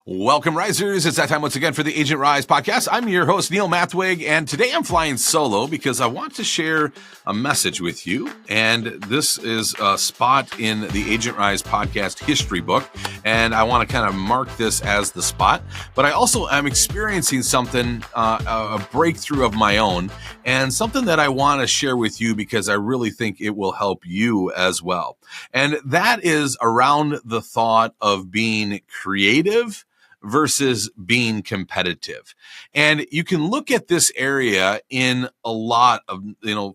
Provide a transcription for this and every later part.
Welcome, Risers. It's that time once again for the Agent Rise podcast. I'm your host, Neil Mathweg, and today I'm flying solo because I want to share a message with you. And this is a spot in the Agent Rise podcast history book, and I want to kind of mark this as the spot. But I also am experiencing something, a breakthrough of my own, and something that I want to share with you because I really think it will help you as well. And that is around the thought of being creative versus being competitive. And you can look at this area in a lot of,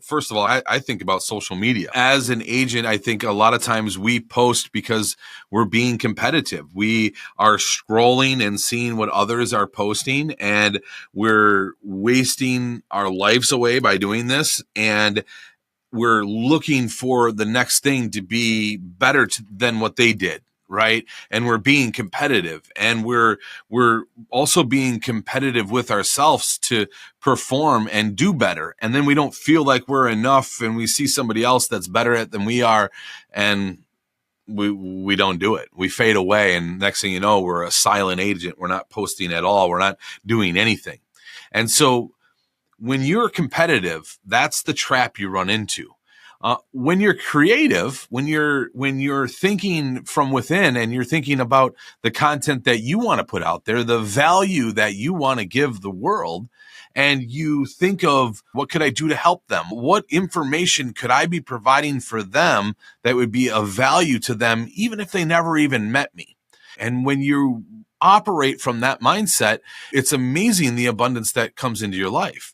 first of all, I think about social media. As an agent, I think a lot of times we post because we're being competitive. We are scrolling and seeing what others are posting, and we're wasting our lives away by doing this. And we're looking for the next thing to be better than what they did. Right. And we're being competitive, and we're also being competitive with ourselves to perform and do better. And then we don't feel like we're enough, and we see somebody else that's better at than we are, and we don't do it. We fade away. And next thing you know, we're a silent agent. We're not posting at all. We're not doing anything. And so when you're competitive, that's the trap you run into. When you're creative, when you're thinking from within and you're thinking about the content that you want to put out there, the value that you want to give the world, and you think of what could I do to help them? What information could I be providing for them that would be of value to them, even if they never even met me? And when you operate from that mindset, it's amazing the abundance that comes into your life.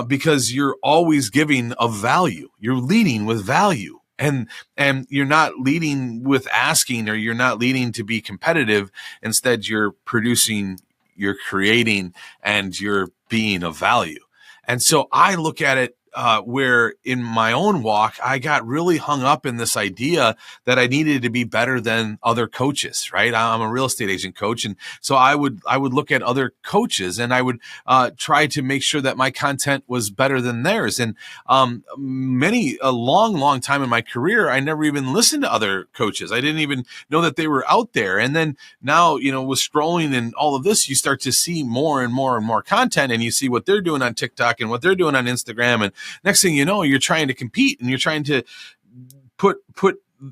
Because you're always giving of value. You're leading with value, and you're not leading with asking, or you're not leading to be competitive. Instead, you're producing, you're creating, and you're being of value. And so I look at it where in my own walk, I got really hung up in this idea that I needed to be better than other coaches, right? I'm a real estate agent coach. And so I would look at other coaches, and I would try to make sure that my content was better than theirs. And a long time in my career, I never even listened to other coaches. I didn't even know that they were out there. And then now, with scrolling and all of this, you start to see more and more and more content, and you see what they're doing on TikTok and what they're doing on Instagram. And next thing you know, you're trying to compete, and you're trying to put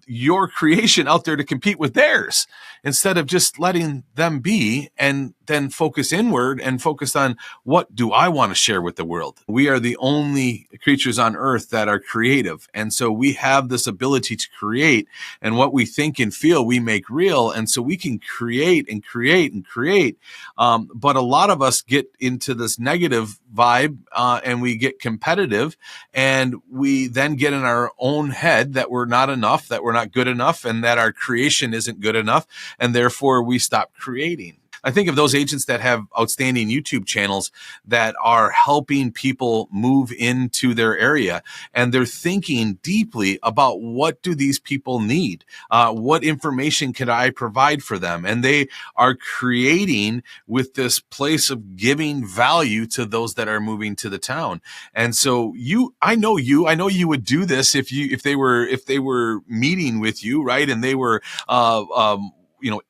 your creation out there to compete with theirs, instead of just letting them be and then focus inward and focus on what do I want to share with the world. We are the only creatures on earth that are creative. And so we have this ability to create, and what we think and feel, we make real. And so we can create and create and create. But a lot of us get into this negative vibe, and we get competitive, and we then get in our own head that we're not enough, that we're not good enough, and that our creation isn't good enough, and therefore we stop creating. I think of those agents that have outstanding YouTube channels that are helping people move into their area, and they're thinking deeply about what do these people need? What information can I provide for them? And they are creating with this place of giving value to those that are moving to the town. And so I know you would do this if they were meeting with you, right? And they were,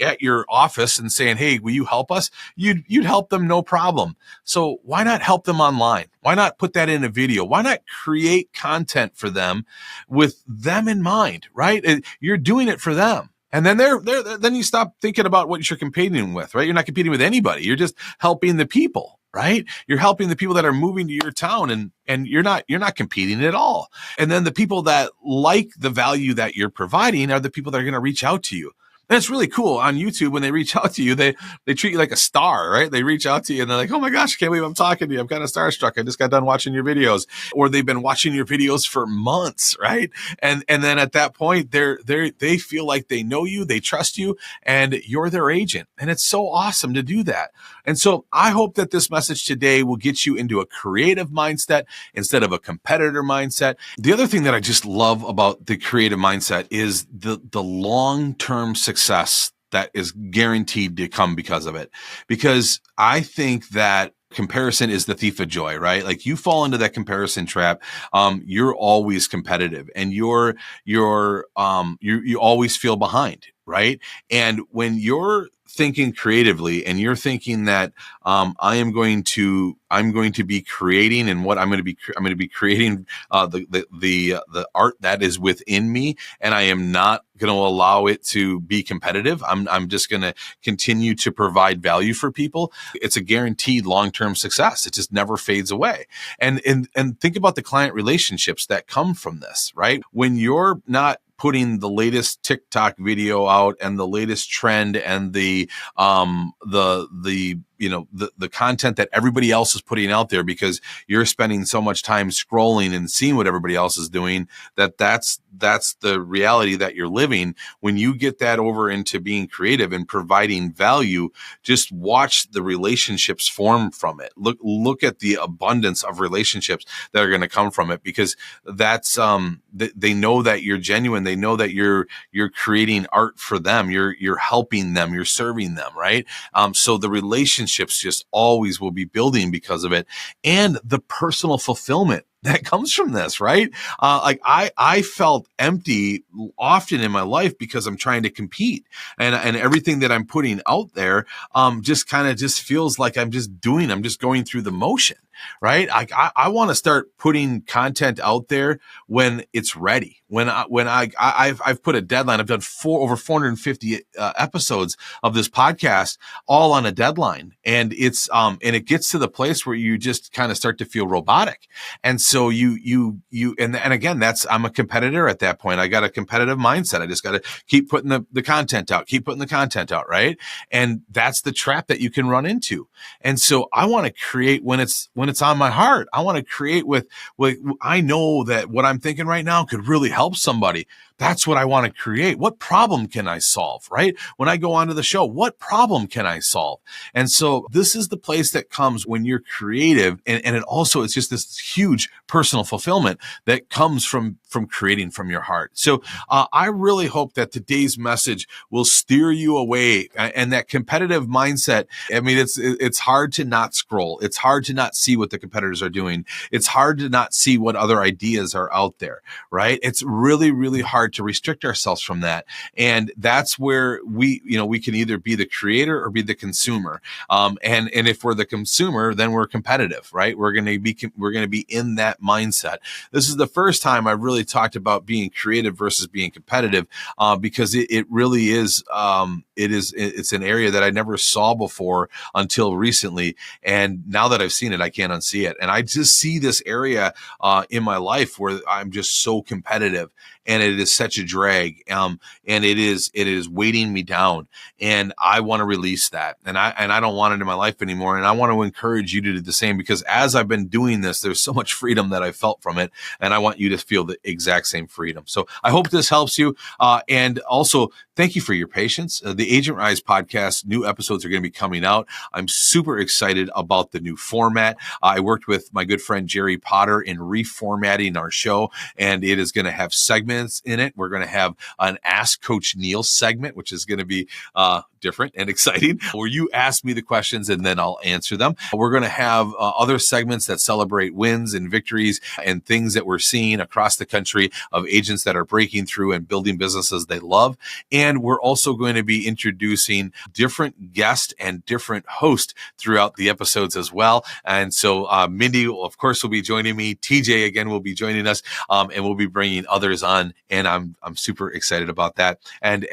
at your office and saying, hey, will you help us? You'd help them, no problem. So why not help them online? Why not put that in a video? Why not create content for them with them in mind, right? You're doing it for them. And then then you stop thinking about what you're competing with, right? You're not competing with anybody. You're just helping the people, right? You're helping the people that are moving to your town, and you're not competing at all. And then the people that like the value that you're providing are the people that are going to reach out to you. And it's really cool on YouTube when they reach out to you, they treat you like a star, right? They reach out to you and they're like, oh my gosh, I can't believe I'm talking to you. I'm kind of starstruck. I just got done watching your videos. Or they've been watching your videos for months, right? And then at that point, they feel like they know you, they trust you, and you're their agent. And it's so awesome to do that. And so I hope that this message today will get you into a creative mindset instead of a competitor mindset. The other thing that I just love about the creative mindset is the long-term success that is guaranteed to come because of it. Because I think that comparison is the thief of joy, right? Like you fall into that comparison trap. You're always competitive, and you always feel behind, right? And when you're thinking creatively and you're thinking that I'm going to be creating, and what I'm going to be creating the art that is within me, and I am not going to allow it to be competitive. I'm just going to continue to provide value for people. It's a guaranteed long-term success. It just never fades away. And think about the client relationships that come from this, right? When you're not putting the latest TikTok video out and the latest trend and the content that everybody else is putting out there, because you're spending so much time scrolling and seeing what everybody else is doing, that's the reality that you're living. When you get that over into being creative and providing value, just watch the relationships form from it. Look at the abundance of relationships that are going to come from it, because that's they know that you're genuine. They know that you're creating art for them. You're helping them. You're serving them, right? So the relationships just always will be building because of it, and the personal fulfillment that comes from this, right? Like I felt empty often in my life because I'm trying to compete, and everything that I'm putting out there just kind of just feels like I'm just going through the motion, right? I want to start putting content out there when it's ready. When I've put a deadline. I've done over 450 episodes of this podcast, all on a deadline, and it's and it gets to the place where you just kind of start to feel robotic. And so and again, I'm a competitor at that point. I got a competitive mindset. I just got to keep putting the content out, right? And that's the trap that you can run into. And so I want to create when it's on my heart. I want to create with I know that what I'm thinking right now could really help somebody. That's what I want to create. What problem can I solve, right? When I go onto the show, what problem can I solve? And so this is the place that comes when you're creative. And it also, it's just this huge personal fulfillment that comes from creating from your heart. So I really hope that today's message will steer you away, and that competitive mindset. I mean, it's hard to not scroll. It's hard to not see what the competitors are doing. It's hard to not see what other ideas are out there, right? It's really, really hard to restrict ourselves from that. And that's where we can either be the creator or be the consumer. And if we're the consumer, then we're competitive, right? We're going to be in that mindset. This is the first time I've really talked about being creative versus being competitive, because it really is, it's an area that I never saw before until recently. And now that I've seen it, I can't unsee it. And I just see this area in my life where I'm just so competitive, and it is such a drag. And it is weighting me down, and I want to release that. And I don't want it in my life anymore. And I want to encourage you to do the same, because as I've been doing this, there's so much freedom that I felt from it. And I want you to feel the exact same freedom. So I hope this helps you. And also, thank you for your patience. The Agent Rise podcast, new episodes are going to be coming out. I'm super excited about the new format. I worked with my good friend Jerry Potter in reformatting our show, and it is going to have segments in it. We're going to have an Ask Coach Neil segment, which is going to be different and exciting, where you ask me the questions and then I'll answer them. We're going to have other segments that celebrate wins and victories and things that we're seeing across the country of agents that are breaking through and building businesses they love. And we're also going to be introducing different guests and different hosts throughout the episodes as well. And so Mindy, of course, will be joining me. TJ, again, will be joining us, and we'll be bringing others on. And I'm super excited about that. And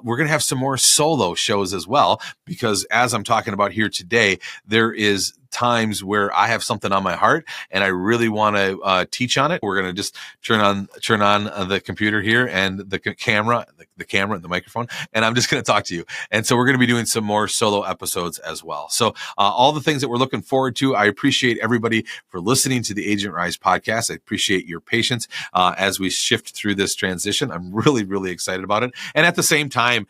we're going to have some more solo shows as well, because as I'm talking about here today, there is times where I have something on my heart and I really want to teach on it. We're going to just turn on the computer here and the camera and the microphone, and I'm just going to talk to you. And so we're going to be doing some more solo episodes as well. So all the things that we're looking forward to. I appreciate everybody for listening to the Agent Rise podcast. I appreciate your patience as we shift through this transition. I'm really, really excited about it. And at the same time,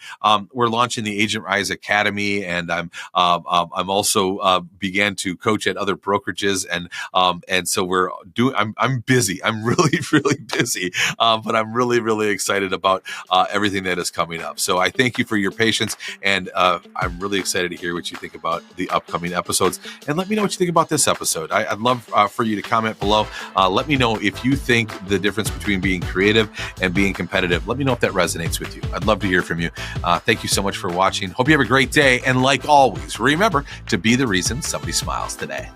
we're launching the Agent Rise Academy, and I'm also began to to coach at other brokerages, and so we're doing. I'm busy. I'm really really busy, but I'm really really excited about everything that is coming up. So I thank you for your patience, and I'm really excited to hear what you think about the upcoming episodes. And let me know what you think about this episode. I'd love for you to comment below. Let me know if you think the difference between being creative and being competitive. Let me know if that resonates with you. I'd love to hear from you. Thank you so much for watching. Hope you have a great day. And like always, remember to be the reason somebody smiles today.